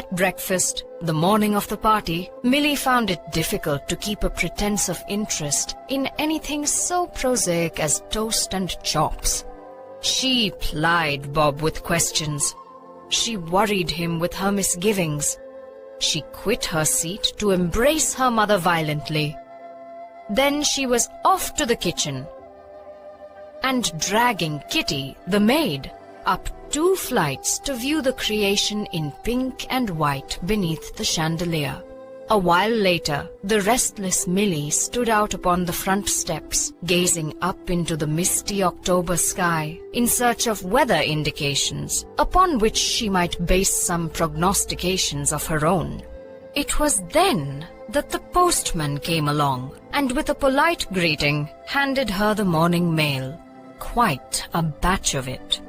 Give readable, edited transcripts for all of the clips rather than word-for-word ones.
At breakfast, the morning of the party, Millie found it difficult to keep a pretense of interest in anything so prosaic as toast and chops. She plied Bob with questions. She worried him with her misgivings. She quit her seat to embrace her mother violently. Then she was off to the kitchen and dragging Kitty, the maid, up 2 flights to view the creation in pink and white beneath the chandelier. A while later, the restless Millie stood out upon the front steps, gazing up into the misty October sky in search of weather indications upon which she might base some prognostications of her own. It was then that the postman came along and with a polite greeting handed her the morning mail, quite a batch of it.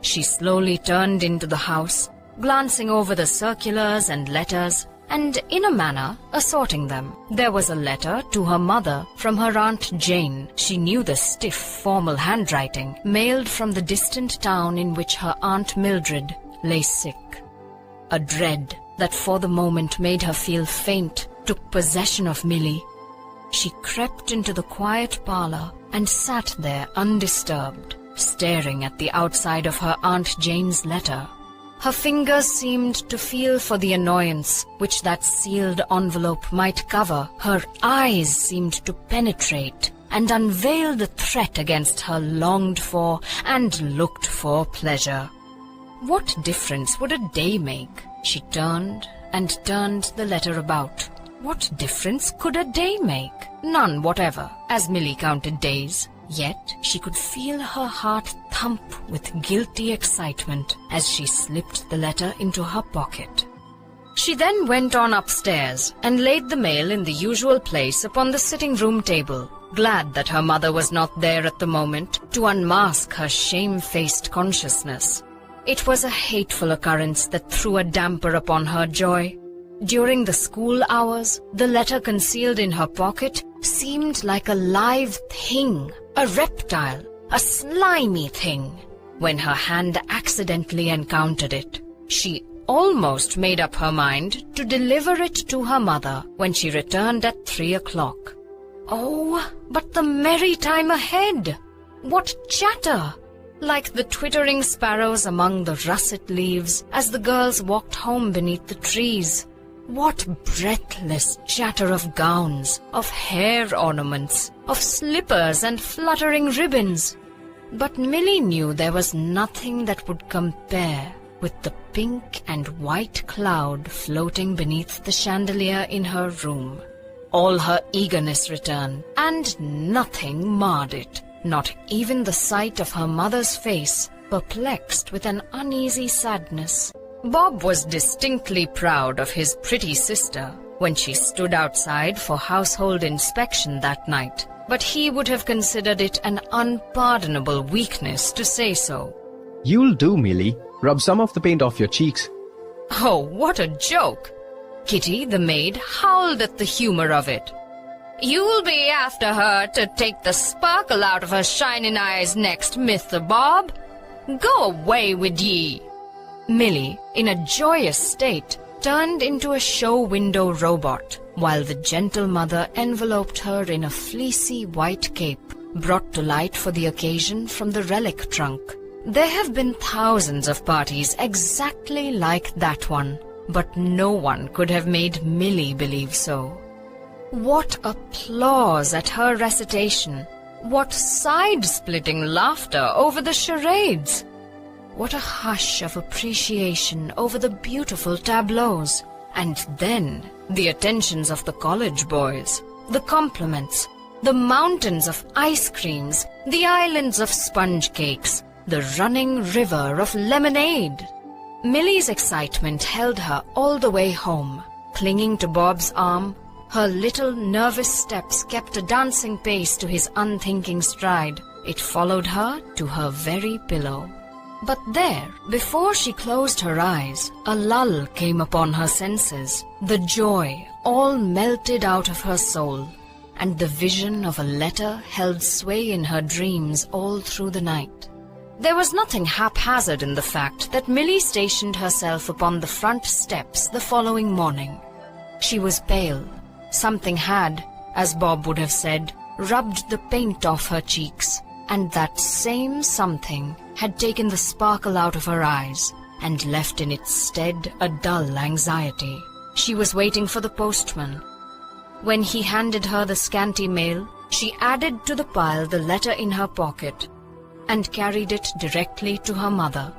She slowly turned into the house, glancing over the circulars and letters, and in a manner assorting them. There was a letter to her mother from her Aunt Jane. She knew the stiff, formal handwriting, mailed from the distant town in which her Aunt Mildred lay sick. A dread that for the moment made her feel faint took possession of Millie. She crept into the quiet parlor and sat there undisturbed, staring at the outside of her Aunt Jane's letter. Her fingers seemed to feel for the annoyance which that sealed envelope might cover. Her eyes seemed to penetrate and unveil the threat against her longed-for and looked-for pleasure. What difference would a day make? She turned and turned the letter about. What difference could a day make? None whatever, as Millie counted days. Yet she could feel her heart thump with guilty excitement as she slipped the letter into her pocket. She then went on upstairs and laid the mail in the usual place upon the sitting-room table, glad that her mother was not there at the moment to unmask her shame-faced consciousness. It was a hateful occurrence that threw a damper upon her joy. During the school hours, the letter concealed in her pocket seemed like a live thing, a reptile, a slimy thing. When her hand accidentally encountered it, she almost made up her mind to deliver it to her mother when she returned at 3 o'clock. Oh, but the merry time ahead! What chatter! Like the twittering sparrows among the russet leaves as the girls walked home beneath the trees. What breathless chatter of gowns, of hair ornaments, of slippers and fluttering ribbons. But Millie knew there was nothing that would compare with the pink and white cloud floating beneath the chandelier in her room. All her eagerness returned, and nothing marred it, not even the sight of her mother's face, perplexed with an uneasy sadness. Bob was distinctly proud of his pretty sister when she stood outside for household inspection that night, but he would have considered it an unpardonable weakness to say so. You'll do, Millie. Rub some of the paint off your cheeks. Oh, what a joke! Kitty, the maid, howled at the humor of it. You'll be after her to take the sparkle out of her shining eyes next, Mr. Bob. Go away with ye. Millie, in a joyous state, turned into a show window robot, while the gentle mother enveloped her in a fleecy white cape, brought to light for the occasion from the relic trunk. There have been thousands of parties exactly like that one, but no one could have made Millie believe so. What applause at her recitation! What side-splitting laughter over the charades! What a hush of appreciation over the beautiful tableaus! And then the attentions of the college boys, the compliments, the mountains of ice creams, the islands of sponge cakes, the running river of lemonade. Millie's excitement held her all the way home. Clinging to Bob's arm, her little nervous steps kept a dancing pace to his unthinking stride. It followed her to her very pillow. But there, before she closed her eyes, a lull came upon her senses. The joy all melted out of her soul, and the vision of a letter held sway in her dreams all through the night. There was nothing haphazard in the fact that Millie stationed herself upon the front steps the following morning. She was pale. Something had, as Bob would have said, rubbed the paint off her cheeks, and that same something had taken the sparkle out of her eyes and left in its stead a dull anxiety. She was waiting for the postman. When he handed her the scanty mail, she added to the pile the letter in her pocket and carried it directly to her mother,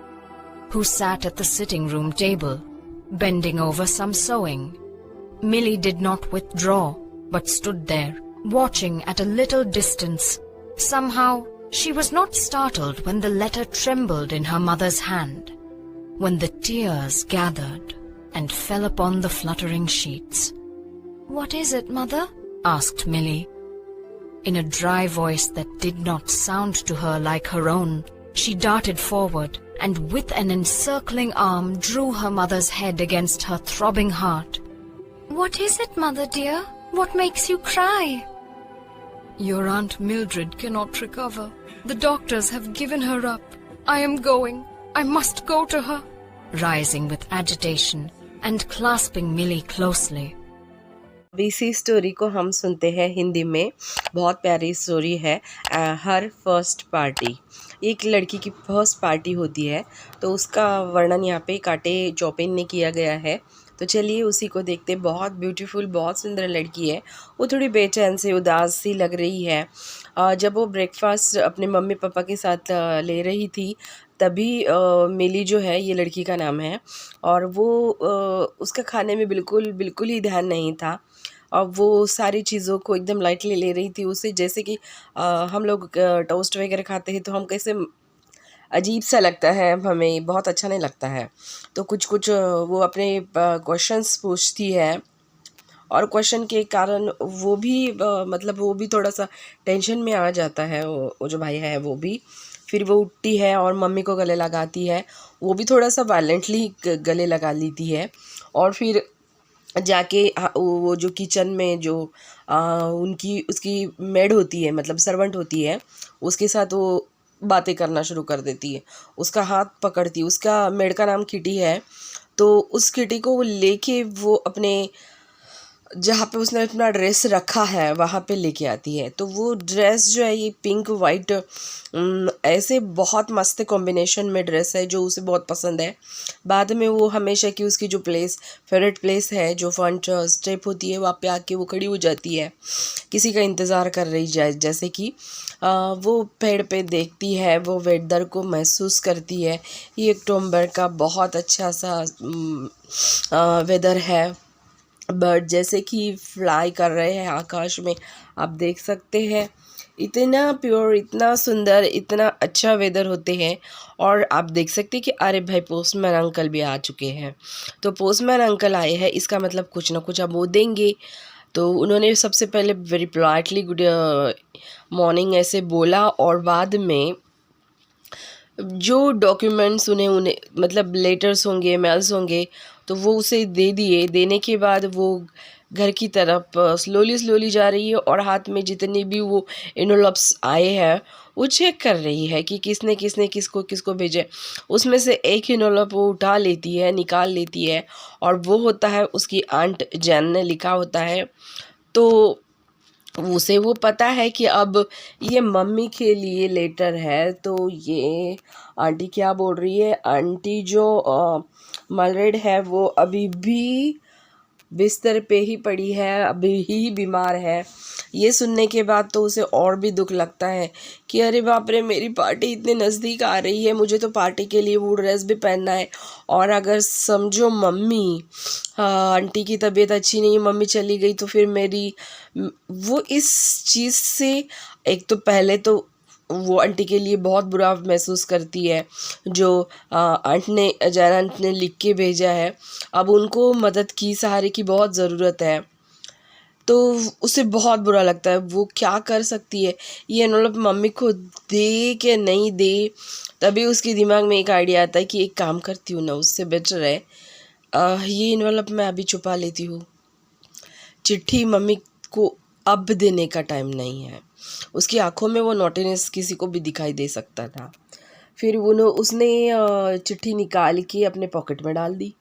who sat at the sitting room table, bending over some sewing. Millie did not withdraw, but stood there, watching at a little distance. Somehow, she was not startled when the letter trembled in her mother's hand, when the tears gathered and fell upon the fluttering sheets. "What is it, Mother?" asked Millie. In a dry voice that did not sound to her like her own, she darted forward and with an encircling arm drew her mother's head against her throbbing heart. "What is it, Mother dear? What makes you cry?" "Your Aunt Mildred cannot recover. The doctors have given her up. I am going. I must go to her," rising with agitation and clasping Millie closely. अभी इसी story को हम सुनते हैं हिंदी में। बहुत प्यारी story है। हर फर्स्ट पार्टी, एक लड़की की फर्स्ट पार्टी होती है, तो उसका वर्णन यहाँ पे काटे चौपेन ने किया गया है। तो चलिए उसी को देखते। बहुत ब्यूटीफुल, बहुत सुंदर लड़की है। वो थोड़ी बेचैन से, उदास सी लग रही है। जब वो ब्रेकफास्ट अपने मम्मी पापा के साथ ले रही थी, तभी मिली जो है, ये लड़की का नाम है, और वो उसका खाने में बिल्कुल ही ध्यान नहीं था। और वो सारी चीज़ों को एकदम लाइटली ले रही थी। उसे जैसे कि हम लोग टोस्ट वगैरह खाते हैं तो हम कैसे अजीब सा लगता है, हमें बहुत अच्छा नहीं लगता है। तो कुछ वो अपने क्वेश्चंस पूछती है, और क्वेश्चन के कारण वो भी मतलब वो भी थोड़ा सा टेंशन में आ जाता है। वो जो भाई है वो भी, फिर वो उठती है और मम्मी को गले लगाती है। वो भी थोड़ा सा वायलेंटली गले लगा लेती है, और फिर जाके वो जो किचन में जो उसकी मेड होती है, मतलब सर्वेंट होती है, उसके साथ वो बातें करना शुरू कर देती है। उसका हाथ पकड़ती है। उसका मेड का नाम किटी है। तो उस किटी को वो लेके वो अपने जहाँ पे उसने अपना ड्रेस रखा है वहाँ पे लेके आती है। तो वो ड्रेस जो है, ये पिंक वाइट ऐसे बहुत मस्त कॉम्बिनेशन में ड्रेस है जो उसे बहुत पसंद है। बाद में वो हमेशा की उसकी जो फेवरेट प्लेस है, जो फ्रंट स्टेप होती है, वहाँ पे आके वो खड़ी हो जाती है, किसी का इंतज़ार कर रही जाए। जैसे कि वो पेड़ पे देखती है, वो वेदर को महसूस करती है। ये अक्टूबर का बहुत अच्छा सा वेदर है। बर्ड जैसे कि फ्लाई कर रहे हैं आकाश में, आप देख सकते हैं। इतना प्योर, इतना सुंदर, इतना अच्छा वेदर होते हैं। और आप देख सकते हैं कि अरे भाई, पोस्टमैन अंकल भी आ चुके हैं। तो पोस्टमैन अंकल आए हैं, इसका मतलब कुछ ना कुछ अब वो देंगे। तो उन्होंने सबसे पहले वेरी पोलाइटली गुड मॉर्निंग ऐसे बोला, और बाद में जो डॉक्यूमेंट्स उन्हें मतलब लेटर्स होंगे, मेल्स होंगे, तो वो उसे दे दिए। देने के बाद वो घर की तरफ स्लोली जा रही है, और हाथ में जितने भी वो एनवलप्स आए हैं वो चेक कर रही है कि किसने किसको भेजे। उसमें से एक एनवलप वो उठा लेती है, निकाल लेती है, और वो होता है उसकी आंट जैन ने लिखा होता है। तो उसे वो पता है कि अब ये मम्मी के लिए लेटर है। तो ये आंटी क्या बोल रही है, आंटी जो मलरेड है वो अभी भी बिस्तर पे ही पड़ी है, अभी ही बीमार है। ये सुनने के बाद तो उसे और भी दुख लगता है कि अरे बाप रे, मेरी पार्टी इतने नज़दीक आ रही है, मुझे तो पार्टी के लिए वो ड्रेस भी पहनना है। और अगर समझो मम्मी, आंटी की तबीयत अच्छी नहीं है, मम्मी चली गई, तो फिर मेरी वो इस चीज़ से एक तो पहले तो वो आंटी के लिए बहुत बुरा महसूस करती है। जो जैन आंट ने लिख के भेजा है, अब उनको मदद की, सहारे की बहुत ज़रूरत है। तो उसे बहुत बुरा लगता है। वो क्या कर सकती है, ये एनवलप मम्मी को दे के नहीं दे। तभी उसके दिमाग में एक आइडिया आता है कि एक काम करती हूँ ना, उससे बेटर है ये एनवलप मैं अभी छुपा लेती हूँ। चिट्ठी मम्मी को अब देने का टाइम नहीं है। उसकी आंखों में वो नॉटीनेस किसी को भी दिखाई दे सकता था। फिर उसने चिट्ठी निकाल के अपने पॉकेट में डाल दी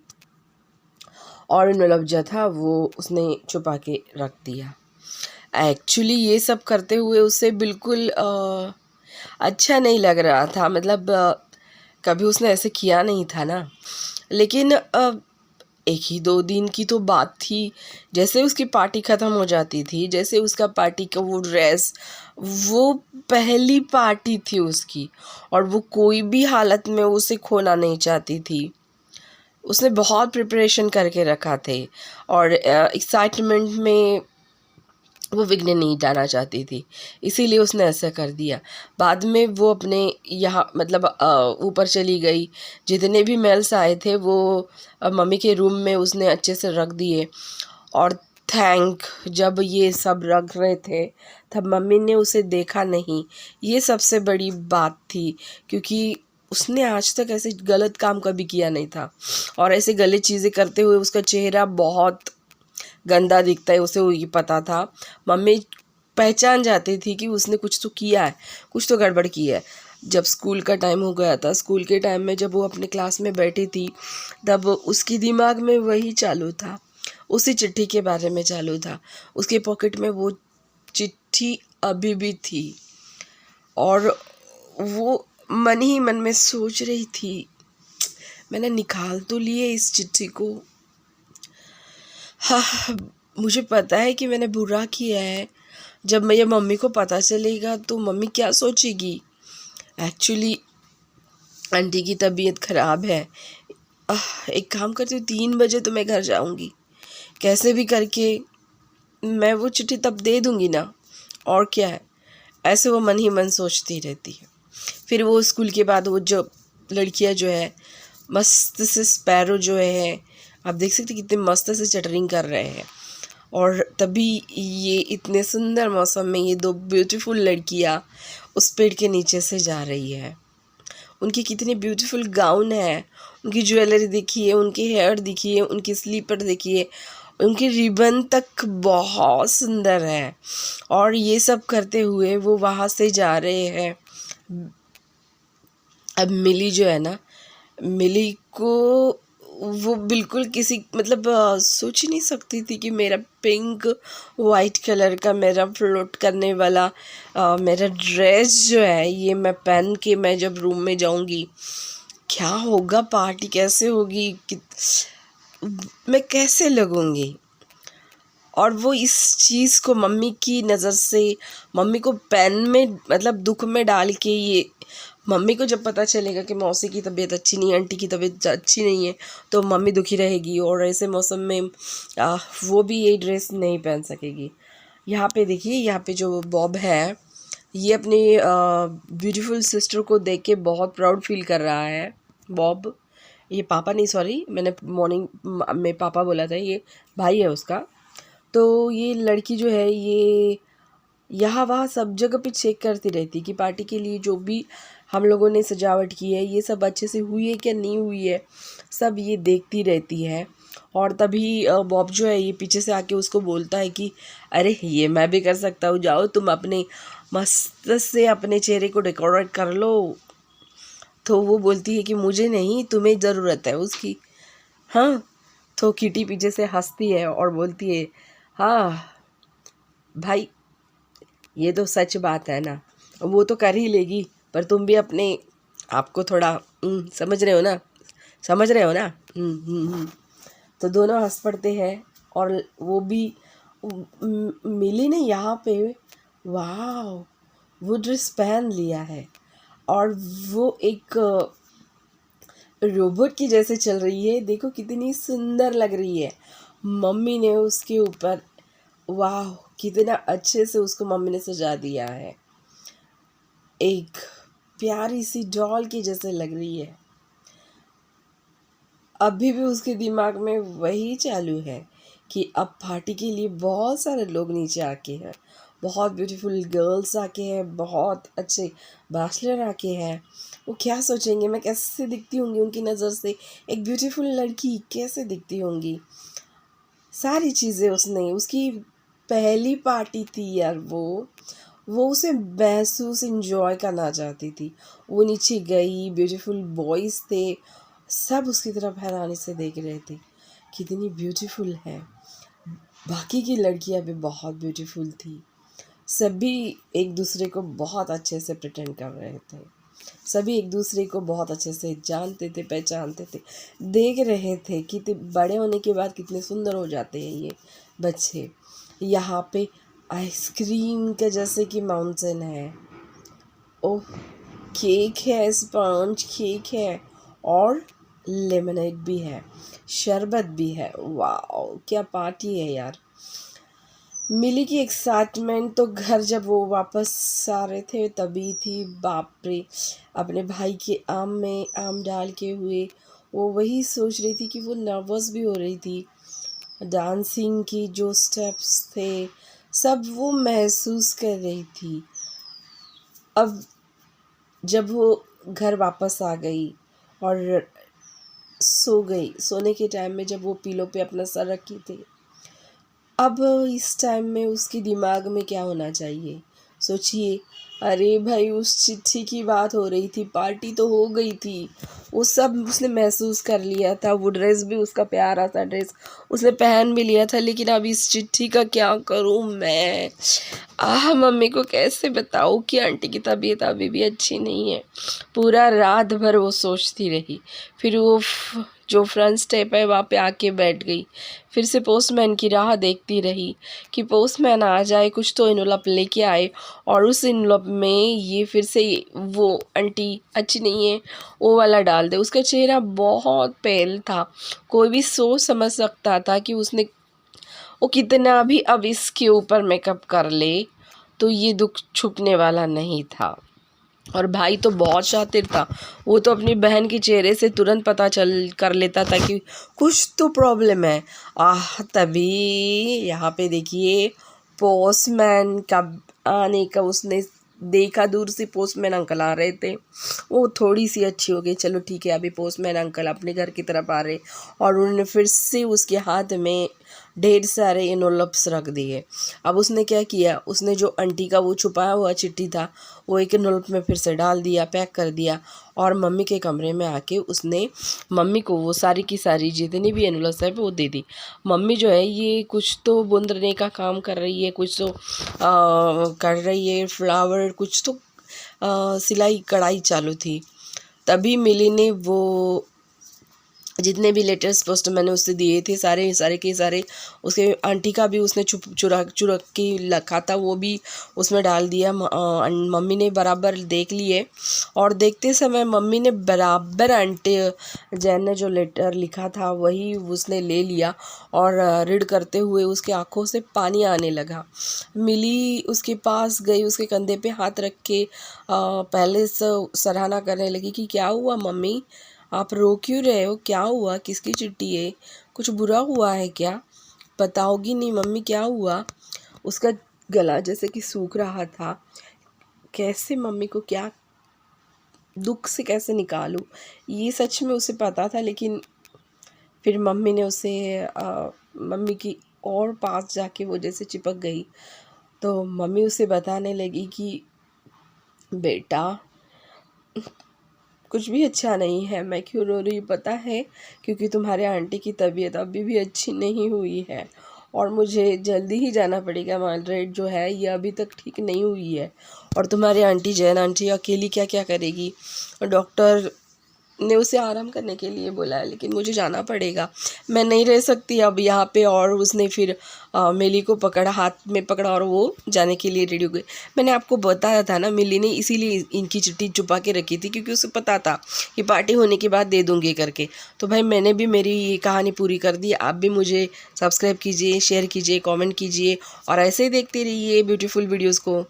और एनवेलप जो था वो उसने छुपा के रख दिया। एक्चुअली ये सब करते हुए उसे बिल्कुल अच्छा नहीं लग रहा था, मतलब कभी उसने ऐसे किया नहीं था ना। लेकिन एक ही 2 दिन की तो बात थी, जैसे उसकी पार्टी ख़त्म हो जाती थी, जैसे उसका पार्टी का वो ड्रेस, वो पहली पार्टी थी उसकी और वो कोई भी हालत में उसे खोना नहीं चाहती थी। उसने बहुत प्रिपरेशन करके रखा थे और एक्साइटमेंट में वो विघ्न नहीं डालना चाहती थी, इसीलिए उसने ऐसा कर दिया। बाद में वो अपने यहाँ मतलब ऊपर चली गई, जितने भी मेल्स आए थे वो मम्मी के रूम में उसने अच्छे से रख दिए। और जब ये सब रख रहे थे तब मम्मी ने उसे देखा नहीं, ये सबसे बड़ी बात थी, क्योंकि उसने आज तक ऐसे गलत काम कभी किया नहीं था और ऐसे गलत चीज़ें करते हुए उसका चेहरा बहुत गंदा दिखता है, उसे ये पता था। मम्मी पहचान जाती थी कि उसने कुछ तो किया है, कुछ तो गड़बड़ की है। जब स्कूल का टाइम हो गया था, स्कूल के टाइम में जब वो अपने क्लास में बैठी थी तब उसकी दिमाग में वही चालू था, उसी चिट्ठी के बारे में चालू था। उसके पॉकेट में वो चिट्ठी अभी भी थी और वो मन ही मन में सोच रही थी, मैंने निकाल तो लिए इस चिट्ठी को। हाँ, मुझे पता है कि मैंने बुरा किया है, जब मेरी मम्मी को पता चलेगा तो मम्मी क्या सोचेगी। एक्चुअली आंटी की तबीयत ख़राब है। एक काम करती हूँ, 3 बजे तो मैं घर जाऊँगी, कैसे भी करके मैं वो चिट्ठी तब दे दूँगी ना, और क्या है। ऐसे वो मन ही मन सोचती रहती है। फिर वो स्कूल के बाद वो जो लड़कियाँ जो है मस्त से स्पैरो जो है, आप देख सकते कितने मस्त से चटरिंग कर रहे हैं। और तभी ये इतने सुंदर मौसम में ये 2 ब्यूटीफुल लड़कियाँ उस पेड़ के नीचे से जा रही है। उनकी कितनी ब्यूटीफुल गाउन है, उनकी ज्वेलरी देखिए, उनके हेयर देखिए, उनकी स्लीपर देखिए, उनकी रिबन तक बहुत सुंदर है। और ये सब करते हुए वो वहाँ से जा रहे हैं। अब मिली जो है ना, मिली को वो बिल्कुल किसी मतलब सोच ही नहीं सकती थी कि मेरा पिंक वाइट कलर का मेरा फ्लोट करने वाला मेरा ड्रेस जो है ये मैं पहन के मैं जब रूम में जाऊंगी, क्या होगा, पार्टी कैसे होगी, मैं कैसे लगूंगी। और वो इस चीज़ को मम्मी की नज़र से, मम्मी को पेन में मतलब दुख में डाल के, ये मम्मी को जब पता चलेगा कि मौसी की तबीयत अच्छी नहीं है, आंटी की तबीयत अच्छी नहीं है, तो मम्मी दुखी रहेगी और ऐसे मौसम में वो भी ये ड्रेस नहीं पहन सकेगी। यहाँ पे देखिए, यहाँ पे जो बॉब है ये अपनी ब्यूटीफुल सिस्टर को देख के बहुत प्राउड फील कर रहा है। बॉब, ये पापा नहीं, सॉरी मैंने मॉर्निंग में पापा बोला था, ये भाई है उसका। तो ये लड़की जो है ये यहाँ वहाँ सब जगह पे चेक करती रहती कि पार्टी के लिए जो भी हम लोगों ने सजावट की है ये सब अच्छे से हुई है क्या नहीं हुई है, सब ये देखती रहती है। और तभी बॉब जो है ये पीछे से आके उसको बोलता है कि अरे ये मैं भी कर सकता हूँ, जाओ तुम अपने मस्त से अपने चेहरे को डेकोरेट कर लो। तो वो बोलती है कि मुझे नहीं, तुम्हें ज़रूरत है उसकी। हाँ, तो किटी पीछे से हंसती है और बोलती है हाँ भाई, ये तो सच बात है ना, वो तो कर ही लेगी, पर तुम भी अपने आप को थोड़ा समझ रहे हो ना, समझ रहे हो ना। तो दोनों हंस पड़ते हैं और वो भी मिली ने यहाँ पे वाह वो ड्रेस पहन लिया है और वो एक रोबोट की जैसे चल रही है, देखो कितनी सुंदर लग रही है। मम्मी ने उसके ऊपर वाह कितना अच्छे से उसको मम्मी ने सजा दिया है, एक प्यारी सी डॉल की जैसे लग रही है। अभी भी उसके दिमाग में वही चालू है कि अब पार्टी के लिए बहुत सारे लोग नीचे आके हैं, बहुत ब्यूटीफुल गर्ल्स आके हैं, बहुत अच्छे बैचलर आके हैं। वो क्या सोचेंगे, मैं कैसे दिखती होंगी उनकी नज़र से, एक ब्यूटीफुल लड़की कैसे दिखती होंगी। सारी चीज़ें उसने, उसकी पहली पार्टी थी यार वो, वो उसे महसूस इंजॉय करना चाहती थी। वो नीचे गई, ब्यूटीफुल बॉयज़ थे, सब उसकी तरफ हैरानी से देख रहे थे, कितनी ब्यूटीफुल है। बाकी की लड़कियां भी बहुत ब्यूटीफुल थी। सभी एक दूसरे को बहुत अच्छे से प्रिटेंड कर रहे थे, सभी एक दूसरे को बहुत अच्छे से जानते थे, पहचानते थे, देख रहे थे कि बड़े होने के बाद कितने सुंदर हो जाते हैं ये बच्चे। यहाँ पे आइसक्रीम के जैसे कि माउंटेन है, ओह केक है, स्पंज केक है और लेमनेड भी है, शरबत भी है। वाह क्या पार्टी है यार। मिली की एक्साइटमेंट तो घर जब वो वापस आ रहे थे तभी थी। बाप रे, अपने भाई के आम में आम डाल के हुए वो वही सोच रही थी कि वो नर्वस भी हो रही थी। डांसिंग की जो स्टेप्स थे सब वो महसूस कर रही थी। अब जब वो घर वापस आ गई और सो गई, सोने के टाइम में जब वो पिलो पे अपना सर रखी थी, अब इस टाइम में उसके दिमाग में क्या होना चाहिए सोचिए। अरे भाई, उस चिट्ठी की बात हो रही थी, पार्टी तो हो गई थी, वो सब उसने महसूस कर लिया था, वो ड्रेस भी उसका प्यारा सा ड्रेस उसने पहन भी लिया था। लेकिन अब इस चिट्ठी का क्या करूं मैं। मम्मी को कैसे बताऊं कि आंटी की तबीयत अभी भी अच्छी नहीं है। पूरा रात भर वो सोचती रही। फिर वो जो फ्रंट स्टेप है वहाँ पे आके बैठ गई। फिर से पोस्टमैन की राह देखती रही कि पोस्टमैन आ जाए, कुछ तो इनवलप लेके आए और उस इनवलप में ये फिर से वो आंटी अच्छी नहीं है वो वाला डाल दे। उसका चेहरा बहुत पेल था, कोई भी सोच समझ सकता था कि उसने वो कितना भी अब इसके ऊपर मेकअप कर ले तो ये दुख छुपने वाला नहीं था। और भाई तो बहुत शातिर था, वो तो अपनी बहन के चेहरे से तुरंत पता चल कर लेता था कि कुछ तो प्रॉब्लम है। तभी यहाँ पे देखिए पोस्टमैन का आने का उसने देखा, दूर से पोस्टमैन अंकल आ रहे थे। वो थोड़ी सी अच्छी हो गई, चलो ठीक है अभी पोस्टमैन अंकल अपने घर की तरफ आ रहे, और उन्होंने फिर से उसके हाथ में ढेर सारे एनवलप्स रख दिए। अब उसने क्या किया, उसने जो आंटी का वो छुपाया हुआ चिट्ठी था वो एक एनवलप में फिर से डाल दिया, पैक कर दिया, और मम्मी के कमरे में आके उसने मम्मी को वो सारी की सारी जितनी भी एनवलप्स है वो दे दी। मम्मी जो है ये कुछ तो बुनने का काम कर रही है, कुछ तो कर रही है, फ्लावर कुछ तो सिलाई कढ़ाई चालू थी। तभी मिली ने वो जितने भी लेटर्स पोस्ट मैंने उससे दिए थे सारे के सारे, उसके आंटी का भी उसने चुरा के रखा था वो भी उसमें डाल दिया। मम्मी ने बराबर देख लिए, और देखते समय मम्मी ने बराबर आंटी जैन ने जो लेटर लिखा था वही उसने ले लिया, और रीड करते हुए उसके आंखों से पानी आने लगा। मिली उसके पास गई, उसके कंधे पे हाथ रख के पहले से सराहना करने लगी कि क्या हुआ मम्मी, आप रो क्यों रहे हो, क्या हुआ, किसकी चिट्ठी है, कुछ बुरा हुआ है क्या, बताओगी नहीं मम्मी क्या हुआ। उसका गला जैसे कि सूख रहा था, कैसे मम्मी को क्या दुख से कैसे निकालूं, ये सच में उसे पता था। लेकिन फिर मम्मी ने उसे मम्मी की और पास जाके वो जैसे चिपक गई, तो मम्मी उसे बताने लगी कि बेटा कुछ भी अच्छा नहीं है, मैं क्यों रो रही हूँ पता है, क्योंकि तुम्हारे आंटी की तबीयत अभी भी अच्छी नहीं हुई है और मुझे जल्दी ही जाना पड़ेगा। मार्गरेट जो है ये अभी तक ठीक नहीं हुई है, और तुम्हारी आंटी जैन आंटी अकेली क्या क्या करेगी, और डॉक्टर ने उसे आराम करने के लिए बोला है, लेकिन मुझे जाना पड़ेगा, मैं नहीं रह सकती अब यहाँ पे। और उसने फिर मिली को पकड़ा, हाथ में पकड़ा, और वो जाने के लिए रेडी हो गई। मैंने आपको बताया था ना, मिली ने इसीलिए इनकी चिट्ठी छुपा के रखी थी, क्योंकि उसे पता था कि पार्टी होने के बाद दे दूँगी करके। तो भाई मैंने भी मेरी ये कहानी पूरी कर दी। आप भी मुझे सब्सक्राइब कीजिए, शेयर कीजिए, कॉमेंट कीजिए, और ऐसे ही देखते रहिए ब्यूटीफुल वीडियोज़ को।